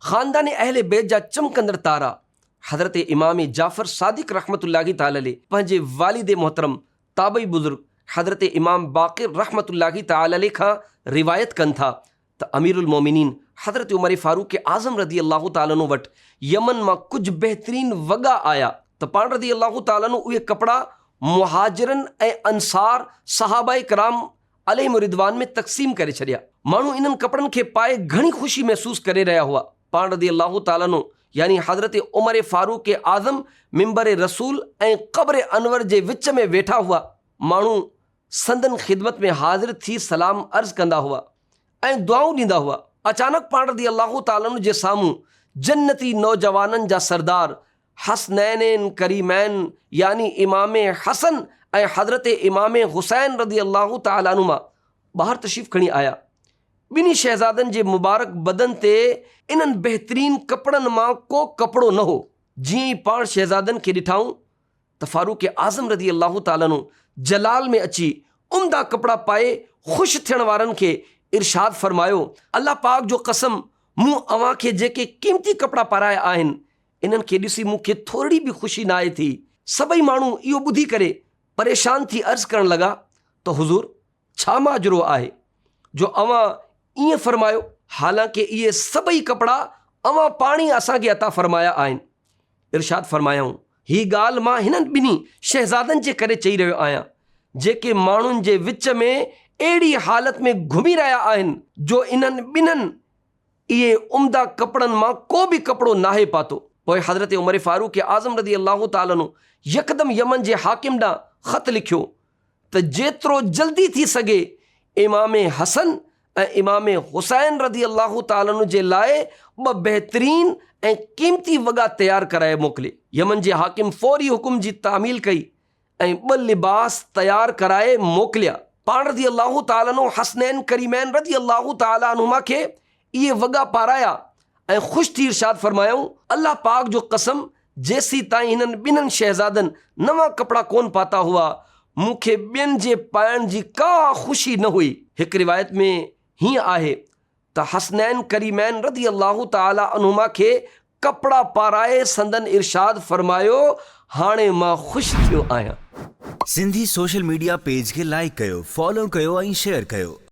ख़ानदान अहले बैत जा चमकंदड़ तारा हज़रत इमाम जाफ़र सादिक रहमतुल्लाहि ताला अलैह पंहिंजे वालिद मोहतरम ताबई बुज़ुर्ग हज़रत इमाम बाक़िर रहमतुल्लाहि ताला अलैह खां रिवायत कनि था त अमीरुल मोमिनीन हज़रत उमर फ़ारूक आज़म रदी अल्लाह ताला अन्हु वटि यमन मां कुझु बहितरीन वॻा आया त पाण रदी अल्लाह ताला अन्हु उहे कपिड़ा मुहाजिरन ऐं अंसार सहाबा कराम अलैहिम रिदवान में तक़सीम करे छॾिया। माण्हू इन्हनि कपिड़नि खे पाए घणी ख़ुशी महसूस करे रहिया हुआ। पाण रदी अल्लाह ताला अन्हु यानी हज़रत उमर फ़ारूक आज़म मिंबर रसूल ऐं क़ब्र अनवर जे विच में वेठा हुआ। माण्हू संदन ख़िदमत में हाज़िर थी सलाम अर्ज़ कंदा हुआ ऐं दुआऊं ॾींदा हुआ। अचानक पाण रदी अल्लाह ताला अन्हु जे साम्हूं जन्नती नौजवाननि जा सरदार हसनैन करीमैन यानी इमाम हसन ऐं हज़रत इमाम हुसैन रदी अल्लाह ताला अन्हुमा ॿाहिरि तशरीफ़ खणी आया। ॿिन्ही शहज़ादनि जे मुबारक बदन ते इन्हनि बहितरीन कपिड़नि मां को कपिड़ो न हो। जीअं ई पाण शहज़ादनि खे ॾिठाऊं त फ़ारूक आज़म रदी अल्लाह ताला अन्हु जलाल में अची उम्दा कपिड़ा पाए ख़ुशि थियण वारनि खे इरशाद फरमायो, अल्लाह पाक जो कसम, मूं अव्हां खे जेके क़ीमती कपिड़ा पाराया आहिनि इन्हनि खे ॾिसी मूंखे थोरी बि ख़ुशी न आहे थी। सभई माण्हू इहो ॿुधी करे परेशान थी अर्ज़ करण लॻा त हुज़ूर छा माजरो आहे जो अव्हां ईअं फरमायो, हालांकि इहे सभई कपिड़ा अव्हां पाणी असांखे अता फरमाया आहिनि। इरशाद फरमायाऊं, हीअ ॻाल्हि मां हिननि ॿिन्ही शहज़ादनि जे करे चई रहियो आहियां जेके माण्हुनि जे विच में अहिड़ी हालत में घुमी रहिया आहिनि जो इन्हनि ॿिन्हनि इहे उम्दा कपिड़नि मां को बि कपिड़ो नाहे पातो। पोइ हज़रत उमर फ़ारूक आज़म रदी अल्लाह ताला अन्हु यकदमि यमन जे हाकिम ॾांहुं ख़त लिखियो त जेतिरो जल्दी थी सघे इमाम हसन ऐं इमाम हुसैन रदी अल्लाह ताला अन्हु जे लाइ ॿ बहितरीन ऐं क़ीमती वॻा तयारु कराए मोकिले। यमन जे हाकिम फ़ौरी हुकुम जी तामील कई ऐं ॿ लिबास तयारु कराए मोकिलिया। पाण रदी अल्लाह ताला अन्हु हसनैन करीमैन रदी अल्लाह ताला अन्हुमा खे इहे वॻा पाराया ऐं ख़ुशि थी इरशाद फरमायूं, अल्लाह पाक जो कसम, जेसी ताईं हिननि ॿिन्हनि शहज़ादनि नवां कपिड़ा कोन पाता हुआ मूंखे ॿियनि जे पाइण जी का ख़ुशी न हुई। हिकु रिवायत में हीअं आहे त हसनैन करीमैन रदी अल्लाह ताला अन्हुमा खे कपिड़ा पाराए संदन इरशाद फरमायो, हाणे मां ख़ुशि थियो आहियां। सिंधी सोशल मीडिया पेज खे लाइक कयो, फॉलो कयो ऐं शेयर कयो।